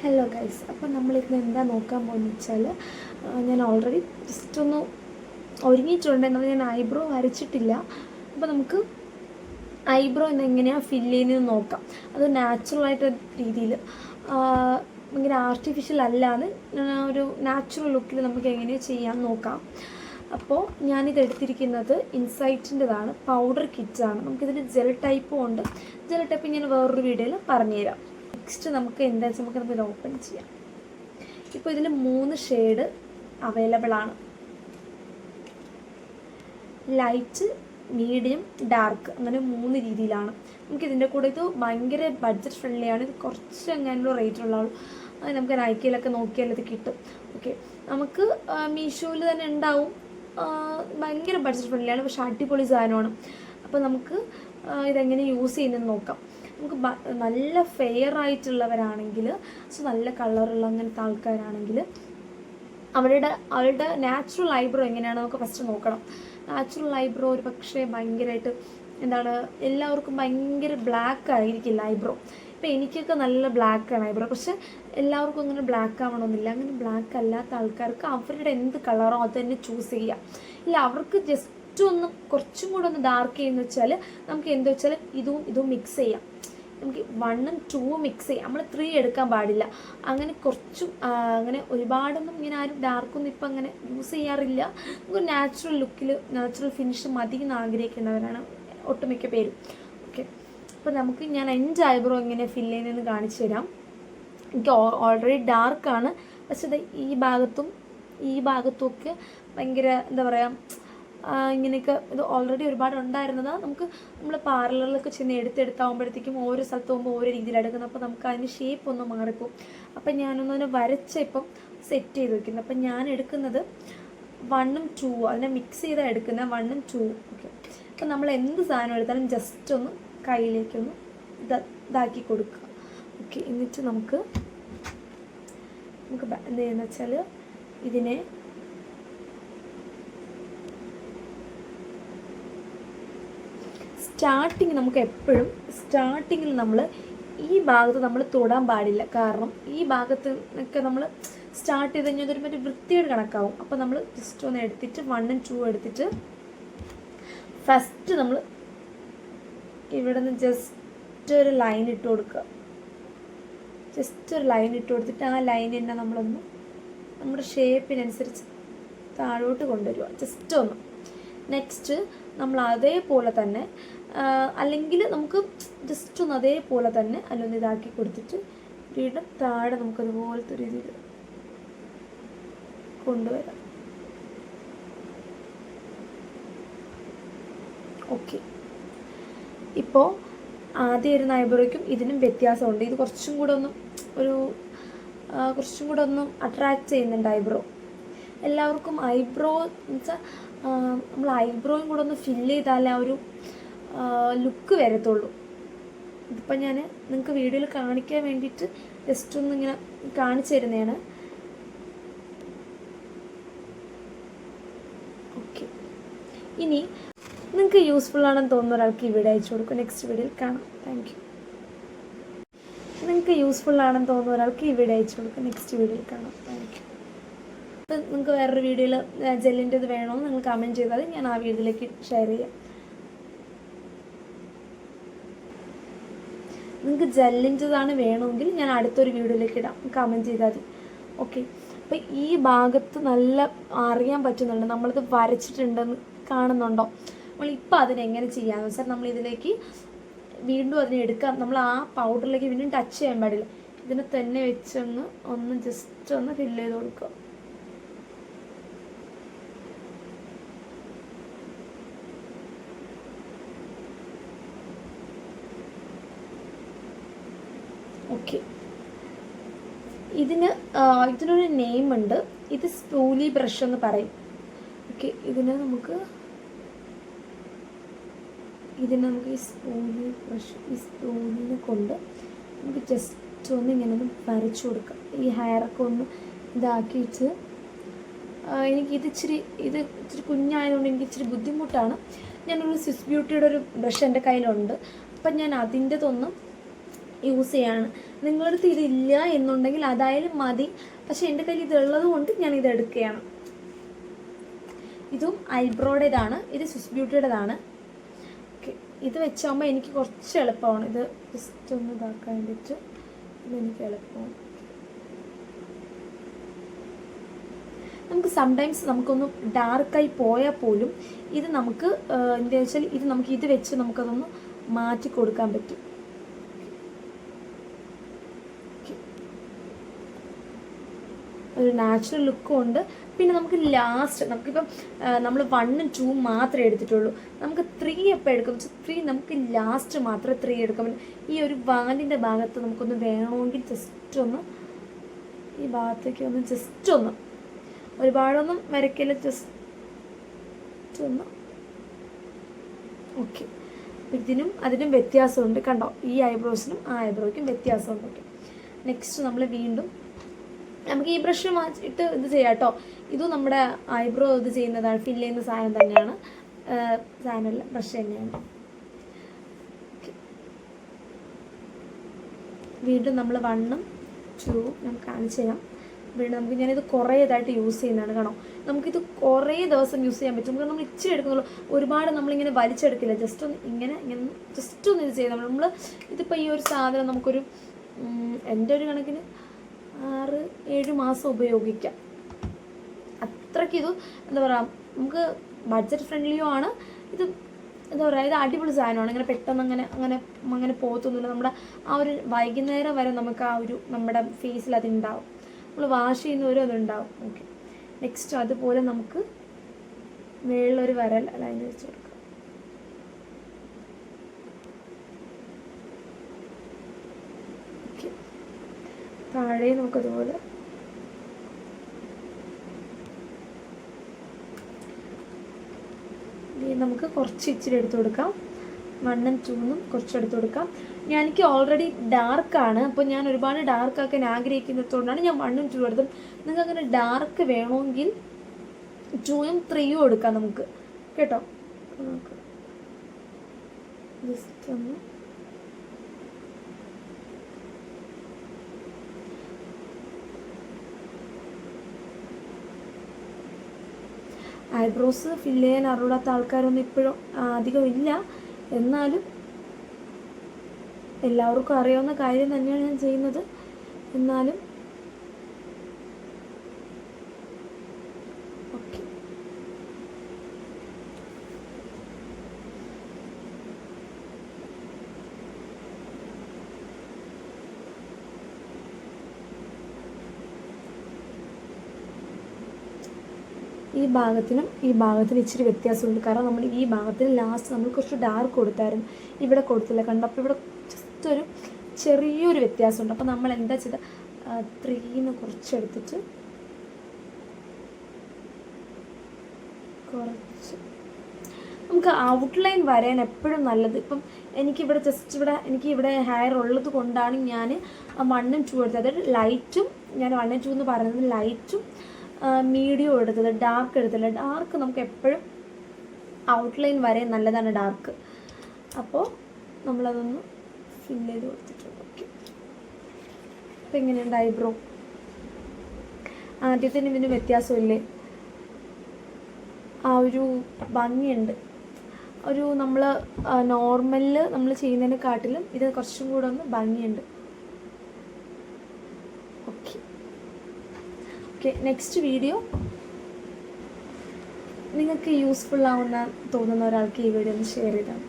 Hello guys, അപ്പോൾ നമ്മളിന്ന് എന്താ നോക്കാൻ പോകുന്നത് വെച്ചാൽ, ഞാൻ ഓൾറെഡി ജസ്റ്റ് ഒന്ന് ഒരുങ്ങിയിട്ടുണ്ട്. എന്നാൽ ഞാൻ ഐബ്രോ വരച്ചിട്ടില്ല. അപ്പോൾ നമുക്ക് ഐബ്രോ എങ്ങനെയാണ് ഫില്ല് ചെയ്യുന്നതെന്ന് നോക്കാം. അത് നാച്ചുറലായിട്ട് രീതിയിൽ, ഭയങ്കര ആർട്ടിഫിഷ്യൽ അല്ലാതെ ഒരു നാച്ചുറൽ ലുക്കിൽ നമുക്ക് എങ്ങനെയാണ് ചെയ്യാൻ നോക്കാം. അപ്പോൾ ഞാനിത് എടുത്തിരിക്കുന്നത് ഇൻസൈറ്റിൻ്റെതാണ്, പൗഡർ കിറ്റാണ്. നമുക്കിതിന് ജെൽ ടൈപ്പും ഉണ്ട്. ജെൽ ടൈപ്പ് ഞാൻ വേറൊരു വീഡിയോയിൽ പറഞ്ഞുതരാം. നെക്സ്റ്റ് നമുക്ക് എന്താ വെച്ചാൽ നമുക്കിത് ഓപ്പൺ ചെയ്യാം. ഇപ്പോൾ ഇതിൽ 3 ഷെയ്ഡ് അവൈലബിൾ ആണ്: ലൈറ്റ്, മീഡിയം, ഡാർക്ക്. അങ്ങനെ 3 രീതിയിലാണ്. നമുക്കിതിൻ്റെ കൂടെ ഇത് ഭയങ്കര ബഡ്ജറ്റ് ഫ്രണ്ട്ലിയാണ്. ഇത് കുറച്ച് എങ്ങനെയുള്ള റേറ്റുള്ള ആൾ അത് നമുക്ക് നൈക്കയിലൊക്കെ നോക്കിയാൽ ഇത് കിട്ടും. ഓക്കെ, നമുക്ക് മീഷോയിൽ തന്നെ ഉണ്ടാവും. ഭയങ്കര ബഡ്ജറ്റ് ഫ്രണ്ട്ലിയാണ്, പക്ഷേ അടിപൊളി സാധനമാണ്. അപ്പോൾ നമുക്ക് ഇതെങ്ങനെ യൂസ് ചെയ്യുന്നതെന്ന് നോക്കാം. നമുക്ക് നല്ല ഫെയർ ആയിട്ടുള്ളവരാണെങ്കിൽ, നല്ല കളറുള്ള അങ്ങനത്തെ ആൾക്കാരാണെങ്കിൽ അവരുടെ നാച്ചുറൽ ഐബ്രോ എങ്ങനെയാണ് നമുക്ക് ഫസ്റ്റ് നോക്കണം. നാച്ചുറൽ ഐബ്രോ ഒരു പക്ഷേ ഭയങ്കരമായിട്ട് എല്ലാവർക്കും ഭയങ്കര ബ്ലാക്ക് ആയിരിക്കില്ല ഐബ്രോ. ഇപ്പോൾ എനിക്കൊക്കെ നല്ല ബ്ലാക്കാണ് ഐബ്രോ, പക്ഷെ എല്ലാവർക്കും അങ്ങനെ ബ്ലാക്ക് ആവണമെന്നില്ല. അങ്ങനെ ബ്ലാക്ക് അല്ലാത്ത ആൾക്കാർക്ക് അവരുടെ എന്ത് കളറോ അത് തന്നെ ചൂസ് ചെയ്യാം. ഇല്ല, അവർക്ക് ജസ്റ്റ് കുറച്ചും കൂടെ ഒന്ന് ഡാർക്ക് ചെയ്യുന്ന വെച്ചാൽ നമുക്ക് എന്താ വെച്ചാൽ ഇതും മിക്സ് ചെയ്യാം. നമുക്ക് 1ഉം 2ഉം മിക്സ് ചെയ്യാം. നമ്മൾ 3 എടുക്കാൻ പാടില്ല. അങ്ങനെ കുറച്ചും അങ്ങനെ ഒരുപാടൊന്നും ഇങ്ങനെ ആരും ഡാർക്കൊന്നും ഇപ്പം അങ്ങനെ യൂസ് ചെയ്യാറില്ല. നമുക്ക് നാച്ചുറൽ ലുക്കിൽ നാച്ചുറൽ ഫിനിഷ് മതി എന്ന് ആഗ്രഹിക്കുന്നവരാണ് ഒട്ടുമിക്ക പേരും. ഓക്കെ, അപ്പോൾ ഞാൻ എൻ്റെ ഐബ്രോ എങ്ങനെ ഫില്ല് ചെയ്യുന്നതെന്ന് കാണിച്ചു തരാം. എനിക്ക് ഓൾറെഡി ഡാർക്കാണ്, പക്ഷേ ഈ ഭാഗത്തും ഒക്കെ ഭയങ്കര എന്താ പറയുക, ഇങ്ങനെയൊക്കെ ഇത് ഓൾറെഡി ഒരുപാട് ഉണ്ടായിരുന്നതാണ്. നമ്മൾ പാർലറിലൊക്കെ ചെന്ന് എടുത്താകുമ്പോഴത്തേക്കും ഓരോ സ്ഥലത്ത് പോകുമ്പോൾ ഓരോ രീതിയിൽ എടുക്കുന്നത്. അപ്പോൾ നമുക്ക് അതിന് ഷേപ്പ് ഒന്ന് മാറിപ്പോവും. അപ്പം ഞാനൊന്നതിനെ ഇപ്പം സെറ്റ് ചെയ്ത് വെക്കുന്നത്. അപ്പം ഞാൻ എടുക്കുന്നത് 1ഉം 2ഉം അതിനെ മിക്സ് ചെയ്താണ് എടുക്കുന്നത്. 1ഉം 2ഉം. ഓക്കെ, അപ്പം നമ്മൾ എന്ത് സാധനം എടുത്താലും ജസ്റ്റ് ഒന്ന് കയ്യിലേക്കൊന്ന് ഇതാക്കി കൊടുക്കുക. ഓക്കെ, എന്നിട്ട് നമുക്ക് എന്ത് ചെയ്യുന്നത് വെച്ചാൽ ഇതിനെ നമുക്ക് എപ്പോഴും സ്റ്റാർട്ടിങ്ങിൽ നമ്മൾ ഈ ഭാഗത്ത് നമ്മൾ തൊടാൻ പാടില്ല. കാരണം ഈ ഭാഗത്ത് ഒക്കെ നമ്മൾ സ്റ്റാർട്ട് ചെയ്ത് കഴിഞ്ഞാൽ അതൊരു മറ്റേ വൃത്തിയോട് കണക്കാവും. അപ്പോൾ നമ്മൾ ജസ്റ്റ് ഒന്ന് എടുത്തിട്ട് 1ഉം 2ഉം എടുത്തിട്ട് ഫസ്റ്റ് നമ്മൾ ഇവിടെ നിന്ന് ജസ്റ്റ് ഒരു ലൈൻ ഇട്ട് കൊടുക്കുക. ജസ്റ്റ് ഒരു ലൈൻ ഇട്ട് കൊടുത്തിട്ട് ആ ലൈൻ തന്നെ നമ്മളൊന്ന് നമ്മുടെ ഷേപ്പിനനുസരിച്ച് താഴോട്ട് കൊണ്ടുവരിക. ജസ്റ്റ് ഒന്ന്. നെക്സ്റ്റ് നമ്മൾ അതേപോലെ തന്നെ, അല്ലെങ്കിൽ നമുക്ക് ജസ്റ്റ് ഒന്ന് അതേപോലെ തന്നെ അല്ലൊന്ന് ഇതാക്കി കൊടുത്തിട്ട് വീണ്ടും താഴെ നമുക്കതുപോലത്തെ രീതിയിൽ കൊണ്ടുവരാം. ഓക്കെ, ഇപ്പോൾ ആദ്യം ഇരുന്ന ഐബ്രോയ്ക്കും ഇതിനും വ്യത്യാസമുണ്ട്. ഇത് കുറച്ചും കൂടെ ഒന്ന് അട്രാക്റ്റ് ചെയ്യുന്നുണ്ട് ഐബ്രോ. എല്ലാവർക്കും ഐബ്രോ എന്ന് വെച്ചാൽ നമ്മൾ ഐബ്രോയും കൂടെ ഒന്ന് ഫില്ല് ചെയ്താലേ ആ ഒരു ലുക്ക് വരത്തുള്ളൂ. ഇതിപ്പോൾ ഞാൻ നിങ്ങൾക്ക് വീഡിയോയിൽ കാണിക്കാൻ വേണ്ടിയിട്ട് ജസ്റ്റ് ഒന്ന് ഇങ്ങനെ കാണിച്ചു തരുന്നതാണ്. ഓക്കെ, ഇനി നിങ്ങൾക്ക് യൂസ്ഫുൾ ആണെന്ന് തോന്നുന്ന ഒരാൾക്ക് ഈ വീഡിയോ അയച്ചു കൊടുക്കും. നെക്സ്റ്റ് വീഡിയോയിൽ കാണാം. Thank you. നിങ്ങൾക്ക് യൂസ്ഫുൾ ആണെന്ന് തോന്നുന്ന ഒരാൾക്ക് ഈ വീഡിയോ അയച്ചു കൊടുക്കും. നെക്സ്റ്റ് വീഡിയോയിൽ കാണാം. Thank you. അപ്പം നിങ്ങൾക്ക് വേറൊരു വീഡിയോയിൽ ജെല്ലിൻ്റെത് വേണമെന്ന് നിങ്ങൾ കമൻറ്റ് ചെയ്താൽ ഞാൻ ആ വീഡിയോയിലേക്ക് ഷെയർ ചെയ്യാം. നിങ്ങൾക്ക് ജെല്ലിൻ്റെതാണ് വേണമെങ്കിൽ ഞാൻ അടുത്തൊരു വീഡിയോയിലേക്ക് ഇടാം. കമൻറ്റ് ചെയ്താൽ മതി. ഓക്കെ, അപ്പോൾ ഈ ഭാഗത്ത് നല്ല അറിയാൻ പറ്റുന്നുണ്ട്, നമ്മളിത് വരച്ചിട്ടുണ്ടെന്ന് കാണുന്നുണ്ടോ? നമ്മളിപ്പോൾ അതിനെങ്ങനെ ചെയ്യാമെന്ന് വെച്ചാൽ നമ്മളിതിലേക്ക് വീണ്ടും അതിനെ എടുക്കാം. നമ്മൾ ആ പൗഡറിലേക്ക് വീണ്ടും ടച്ച് ചെയ്യാൻ പാടില്ല. ഇതിനെ തന്നെ ഒന്ന് ജസ്റ്റ് ഒന്ന് ഫില്ല് ചെയ്ത് കൊടുക്കുക. ഓക്കെ, ഇതിനൊരു നെയിമുണ്ട്. ഇത് സ്പൂലി ബ്രഷ് എന്ന് പറയും. ഓക്കെ, ഇതിനെ നമുക്ക് ഈ സ്പൂലിനെ കൊണ്ട് നമുക്ക് ജസ്റ്റ് ഒന്ന് ഇങ്ങനെ ഒന്ന് വരച്ചു കൊടുക്കാം. ഈ ഹെയറൊക്കെ ഒന്ന് ഇതാക്കിയിട്ട് ഇത് ഇച്ചിരി കുഞ്ഞായതുകൊണ്ട് എനിക്ക് ഇച്ചിരി ബുദ്ധിമുട്ടാണ്. ഞാനൊരു സ്വിസ് ബ്യൂട്ടിയുടെ ഒരു ബ്രഷ് എൻ്റെ കയ്യിലുണ്ട്. അപ്പം ഞാൻ അതിൻ്റെതൊന്ന് യൂസ് ചെയ്യാണ്. നിങ്ങളുടെ അടുത്ത് ഇതില്ല എന്നുണ്ടെങ്കിൽ അതായാലും മതി. പക്ഷെ എൻ്റെ കയ്യിൽ ഇതുള്ളത് കൊണ്ട് ഞാൻ ഇത് എടുക്കുകയാണ്. ഇതും ഐബ്രോയുടേതാണ്, ഇത് സ്വിസ് ബ്യൂട്ടിയുടേതാണ്. ഓക്കെ, ഇത് വെച്ചാകുമ്പോൾ എനിക്ക് കുറച്ച് എളുപ്പമാണ്. ഇത് ജസ്റ്റ് ഒന്ന് ഇതാക്കാൻ വേണ്ടിയിട്ട് ഇതെനിക്ക് എളുപ്പമാണ്. നമുക്ക് സംടൈംസ് നമുക്കൊന്ന് ഡാർക്കായി പോയാൽ പോലും ഇത് നമുക്ക് എന്താ വെച്ചാൽ ഇത് നമുക്ക് ഇത് വെച്ച് നമുക്കതൊന്ന് മാറ്റി കൊടുക്കാൻ പറ്റും. ഒരു നാച്ചുറൽ ലുക്കും ഉണ്ട്. പിന്നെ നമുക്ക് ലാസ്റ്റ് നമുക്കിപ്പം നമ്മൾ 1ഉം 2ഉം മാത്രമേ എടുത്തിട്ടുള്ളൂ. നമുക്ക് 3 എപ്പോൾ എടുക്കും വെച്ചാൽ 3 നമുക്ക് ലാസ്റ്റ് മാത്രമേ 3 എടുക്കാൻ പറ്റും. ഈ ഒരു വാലിൻ്റെ ഭാഗത്ത് നമുക്കൊന്ന് വേണമെങ്കിൽ ജസ്റ്റ് ഒന്ന് ഈ ഭാഗത്തേക്ക് ഒന്ന് ജസ്റ്റ് ഒന്ന്, ഒരുപാടൊന്നും വരയ്ക്കില്ല, ജസ്റ്റ് ഒന്ന്. ഓക്കെ, ഇതിനും അതിനും വ്യത്യാസമുണ്ട് കണ്ടോ, ഈ ഐബ്രോസിനും ആ ഐബ്രോയ്ക്കും വ്യത്യാസമുണ്ട്. ഓക്കെ, നെക്സ്റ്റ് നമ്മൾ വീണ്ടും നമുക്ക് ഈ ബ്രഷ് മാറ്റിയിട്ട് ഇത് ചെയ്യാം കേട്ടോ. ഇതും നമ്മുടെ ഐബ്രോ ഇത് ചെയ്യുന്നതാണ്, ഫില്ല് ചെയ്യുന്ന സാധനം തന്നെയാണ്, സാധനമല്ല ബ്രഷ് തന്നെയാണ്. വീണ്ടും നമ്മൾ 1ഉം 2ഉം നമുക്ക് കാണിച്ചു തരാം. വീണ്ടും നമുക്ക് ഞാനിത് കുറേ ഇതായിട്ട് യൂസ് ചെയ്യുന്നതാണ്. കാണോ, നമുക്കിത് കുറേ ദിവസം യൂസ് ചെയ്യാൻ പറ്റും. നമ്മൾ ഇച്ചിരി എടുക്കുന്നുള്ളൂ, ഒരുപാട് നമ്മളിങ്ങനെ വലിച്ചെടുക്കില്ല. ജസ്റ്റ് ഒന്ന് ഇങ്ങനെ ജസ്റ്റ് ഒന്ന് ഇത് ചെയ്താൽ നമ്മൾ ഇതിപ്പോൾ ഈ ഒരു സാധനം നമുക്കൊരു എൻ്റെ ഒരു കണക്കിന് 6-7 മാസം ഉപയോഗിക്കാം. അത്രയ്ക്ക് ഇത് എന്താ പറയുക, നമുക്ക് ബഡ്ജറ്റ് ഫ്രണ്ട്ലിയും ആണ്. ഇത് എന്താ പറയുക, ഇത് അടിപൊളി സാധനമാണ്. ഇങ്ങനെ പെട്ടെന്ന് അങ്ങനെ പോകത്തൊന്നുമില്ല. നമ്മുടെ ആ ഒരു വൈകുന്നേരം വരെ നമുക്ക് ആ ഒരു നമ്മുടെ ഫേസിൽ അതുണ്ടാവും. നമ്മൾ വാഷ് ചെയ്യുന്നവരും അതുണ്ടാവും. ഓക്കെ, നെക്സ്റ്റ് അതുപോലെ നമുക്ക് മേളിലൊരു വരൽ ലൈൻ വെച്ച് കൊടുക്കാം. ഓക്കെ, താഴെ നമുക്കതുപോലെ നമുക്ക് കുറച്ച് ഇച്ചിരി എടുത്തു കൊടുക്കാം. 1ഉം 2ഉം കുറച്ച് എടുത്തു കൊടുക്കാം. എനിക്ക് ഓൾറെഡി ഡാർക്കാണ്, അപ്പോൾ ഞാൻ ഒരുപാട് ഡാർക്കാക്കാൻ ആഗ്രഹിക്കുന്നതുകൊണ്ടാണ് ഞാൻ 1ഉം 2ഉം എടുത്തത്. നിങ്ങൾക്ക് അങ്ങനെ ഡാർക്ക് വേണമെങ്കിൽ 2ഉം 3ഉം എടുക്കാം നമുക്ക് കേട്ടോ. നമുക്ക് ജസ്റ്റ് ഒന്ന് ഐബ്രോസ് ഫില്ല് ചെയ്യാൻ അറിയാത്ത ആൾക്കാരൊന്നും ഇപ്പോഴും അധികം ഇല്ല. എന്നാലും എല്ലാവർക്കും അറിയാവുന്ന കാര്യം തന്നെയാണ് ഞാൻ ചെയ്യുന്നത്. എന്നാലും ഓക്കെ, ഈ ഭാഗത്തിനും ഈ ഭാഗത്തിനും ഇച്ചിരി വ്യത്യാസമുണ്ട്. കാരണം നമ്മൾ ഈ ഭാഗത്തിന് ലാസ്റ്റ് നമ്മൾ കുറച്ച് ഡാർക്ക് കൊടുത്തായിരുന്നു, ഇവിടെ കൊടുത്തില്ല കണ്ടോ. അപ്പോൾ ഇവിടെ ജസ്റ്റ് ഒരു ചെറിയൊരു വ്യത്യാസമുണ്ട്. അപ്പോൾ നമ്മൾ എന്താ ചെയ്ത 3ന്ന് കുറച്ചെടുത്തിട്ട് കുറച്ച് നമുക്ക് ഔട്ട്ലൈൻ വരാൻ എപ്പോഴും നല്ലത്. ഇപ്പം എനിക്കിവിടെ ജസ്റ്റ് ഇവിടെ ഹെയർ ഉള്ളത് കൊണ്ടാണ് ഞാൻ 1ഉം 2ഉം എടുത്തത്. അതായത് ലൈറ്റും, ഞാൻ 1ഉം 2 എന്ന് പറയുന്നത് ലൈറ്റും മീഡിയം എടുത്തത്, ഡാർക്ക് എടുത്തില്ല. ഡാർക്ക് നമുക്ക് എപ്പോഴും ഔട്ട്ലൈൻ വരെ നല്ലതാണ് ഡാർക്ക്. അപ്പോൾ നമ്മളതൊന്ന് ഫില്ല് ചെയ്ത് കൊടുത്തിട്ടുണ്ട്. ഓക്കെ, അപ്പോൾ എങ്ങനെയുണ്ട് ഐബ്രോ? ആദ്യത്തിന് ഇതിന് വ്യത്യാസമില്ലേ? ആ ഒരു ഭംഗിയുണ്ട്. ഒരു നമ്മൾ നോർമലിൽ നമ്മൾ ചെയ്യുന്നതിനെക്കാട്ടിലും ഇത് കുറച്ചും കൂടെ ഒന്ന് ഭംഗിയുണ്ട്. ഓക്കെ ഓക്കെ, നെക്സ്റ്റ് വീഡിയോ നിങ്ങൾക്ക് യൂസ്ഫുൾ ആവുന്ന തോന്നുന്ന ഒരാൾക്ക് ഈ വീഡിയോ ഒന്ന് ഷെയർ ചെയ്താൽ